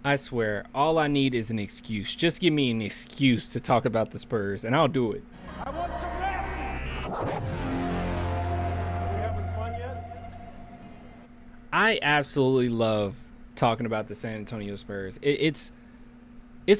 I swear, all I need is an excuse. Just give me an excuse to talk about the Spurs, and I'll do it. I want some rest. Are we having fun yet? I absolutely love talking about the San Antonio Spurs. It's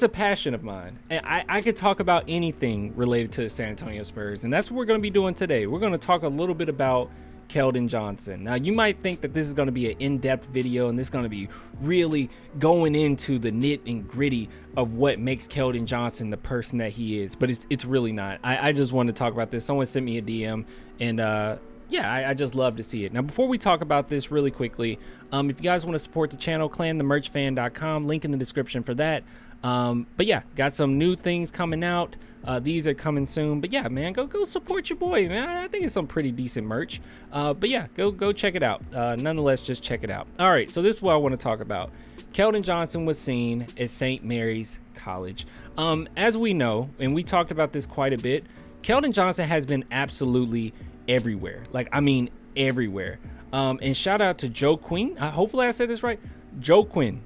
a passion of mine, and I could talk about anything related to the San Antonio Spurs, and that's what we're going to be doing today. We're going to talk a little bit about Keldon Johnson. Now, you might think that this is going to be an in-depth video, and this is going to be really going into the nit and gritty of what makes Keldon Johnson the person that he is, but it's really not. I just wanted to talk about this. Someone sent me a DM, and yeah, I just love to see it. Now, before we talk about this really quickly, if you guys want to support the channel, clanthemerchfan.com, link in the description for that. But yeah, got some new things coming out. These are coming soon, but yeah, man, go support your boy, man. I think it's some pretty decent merch. But yeah, go check it out. Nonetheless, just check it out. All right, so this is what I want to talk about. Keldon Johnson was seen at St. Mary's College. As we know, and we talked about this quite a bit, Keldon Johnson has been absolutely everywhere. Like, I mean, everywhere. And shout out to Joe Quinn. Hopefully I said this right. Joe Quinn.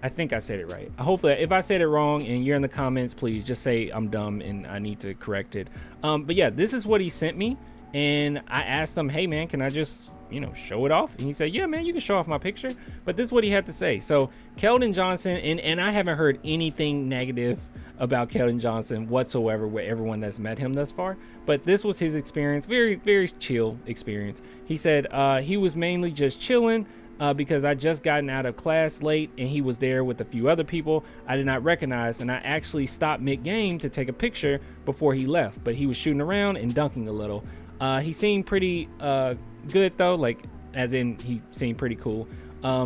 I think I said it right. Hopefully, if I said it wrong and you're in the comments, please just say I'm dumb and I need to correct it. But yeah, this is what he sent me, and I asked him, hey man, can I just, show it off? And he said, yeah man, you can show off my picture. But this is what he had to say. So Keldon Johnson, and I haven't heard anything negative about Keldon Johnson whatsoever with everyone that's met him thus far, but this was his experience. Very chill experience. He said he was mainly just chilling because I just gotten out of class late and he was there with a few other people I did not recognize, and I actually stopped mid-game to take a picture before he left, but he was shooting around and dunking a little. He seemed pretty good though, like as in he seemed pretty cool.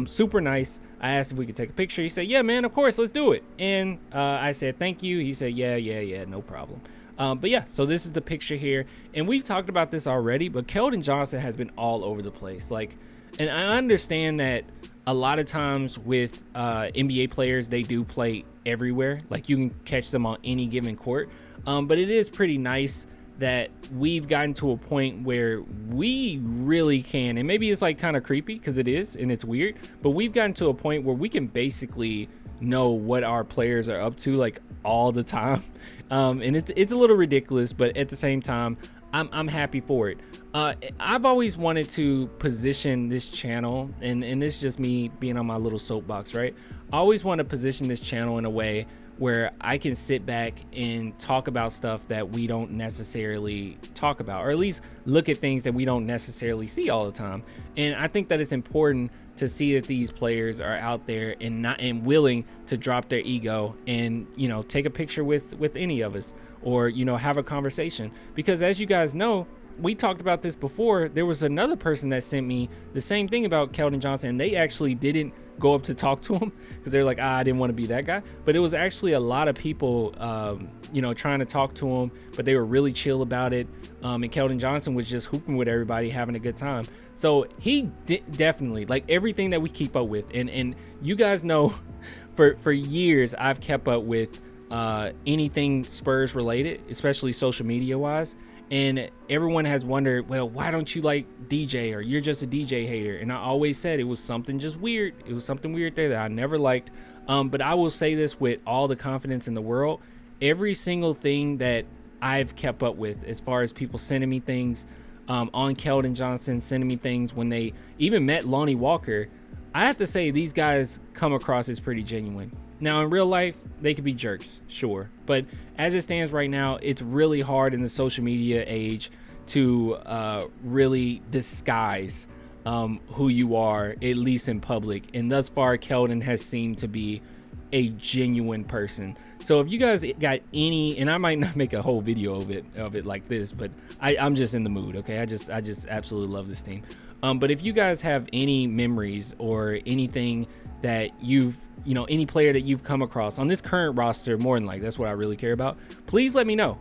Super nice. I asked if we could take a picture. He said, yeah man, of course, let's do it. And I said thank you. He said yeah, no problem. But yeah, so this is the picture here, and we've talked about this already, but Keldon Johnson has been all over the place. Like, and I understand that a lot of times with NBA players, they do play everywhere. Like, you can catch them on any given court. But it is pretty nice that we've gotten to a point where we really can, and maybe it's like kind of creepy because it is and it's weird, but we've gotten to a point where we can basically know what our players are up to like all the time. And it's a little ridiculous, but at the same time, I'm happy for it. I've always wanted to position this channel, and this is just me being on my little soapbox, right? I always want to position this channel in a way where I can sit back and talk about stuff that we don't necessarily talk about, or at least look at things that we don't necessarily see all the time. And I think that it's important to see that these players are out there and willing to drop their ego and, take a picture with any of us, or, have a conversation. Because as you guys know, we talked about this before. There was another person that sent me the same thing about Keldon Johnson, and they actually didn't go up to talk to him because they're like, I didn't want to be that guy. But it was actually a lot of people, trying to talk to him, but they were really chill about it. And Keldon Johnson was just hooping with everybody, having a good time. So he definitely, like, everything that we keep up with, and you guys know, for years I've kept up with anything Spurs related, especially social media wise. And everyone has wondered, well, why don't you like DJ, or you're just a DJ hater? And I always said it was something just weird. It was something weird there that I never liked. But I will say this with all the confidence in the world. Every single thing that I've kept up with, as far as people sending me things on Keldon Johnson, sending me things when they even met Lonnie Walker, I have to say these guys come across as pretty genuine. Now, in real life, they could be jerks, sure. But as it stands right now, it's really hard in the social media age to really disguise who you are, at least in public. And thus far, Keldon has seemed to be a genuine person. So if you guys got any, and I might not make a whole video of it like this, but I'm just in the mood, okay? I just absolutely love this team. But if you guys have any memories or anything that you've, any player that you've come across on this current roster, more than like, that's what I really care about, please let me know.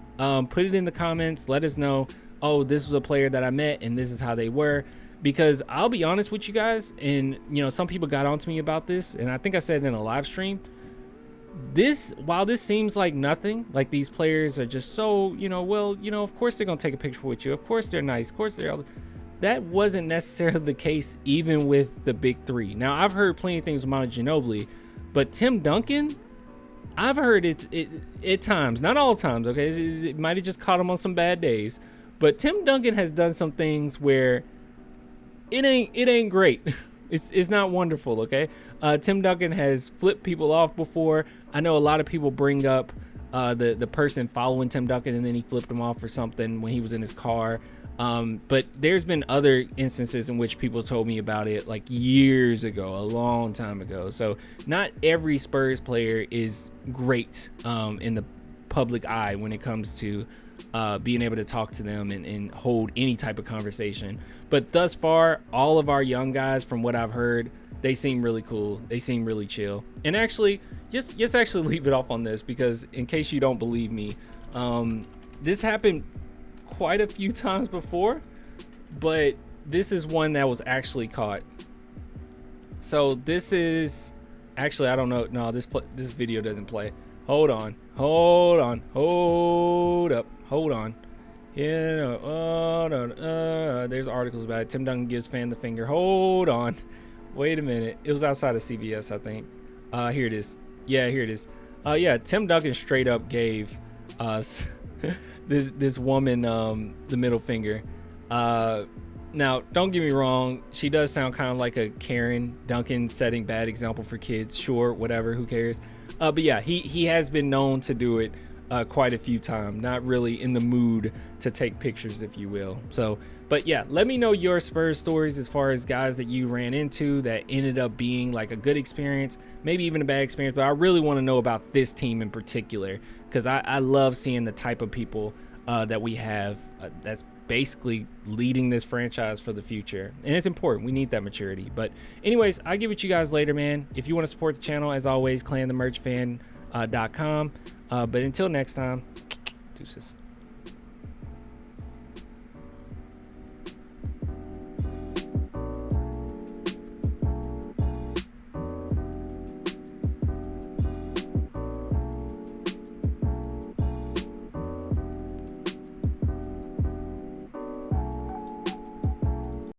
Put it in the comments. Let us know, oh, this was a player that I met and this is how they were. Because I'll be honest with you guys, and some people got onto me about this, and I think I said it in a live stream. While this seems like nothing, like these players are just so, well, of course they're gonna take a picture with you. Of course they're nice. Of course they're all. that wasn't necessarily the case even with the big three. Now, I've heard plenty of things with Manu Ginobili, but Tim Duncan, I've heard it at times, not all times, okay? It might have just caught him on some bad days, but Tim Duncan has done some things where it ain't great. It's not wonderful, okay? Tim Duncan has flipped people off before. I know a lot of people bring up the person following Tim Duncan and then he flipped him off for something when he was in his car. But there's been other instances in which people told me about it like years ago, a long time ago. So not every Spurs player is great in the public eye when it comes to being able to talk to them and hold any type of conversation. But thus far, all of our young guys, from what I've heard, they seem really cool. They seem really chill. And actually, just actually leave it off on this, because in case you don't believe me, this happened quite a few times before, but this is one that was actually caught. So this is actually, I don't know. No, this video doesn't play. Hold on. Hold up. Hold on. Yeah, there's articles about it. Tim Duncan gives fan the finger. Hold on. Wait a minute. It was outside of CBS, I think. Here it is. Yeah, here it is. Yeah, Tim Duncan straight up gave us this woman the middle finger. Now, don't get me wrong. She does sound kind of like a Karen. Duncan setting bad example for kids. Sure, whatever. Who cares? But yeah, he has been known to do it quite a few times. Not really in the mood to take pictures, if you will. So, but yeah, let me know your Spurs stories as far as guys that you ran into that ended up being like a good experience, maybe even a bad experience. But I really want to know about this team in particular, because I love seeing the type of people that we have that's basically leading this franchise for the future. And it's important. We need that maturity. But anyways, I'll give it to you guys later, man. If you want to support the channel, as always, clanthemerchfan.com. But until next time, deuces.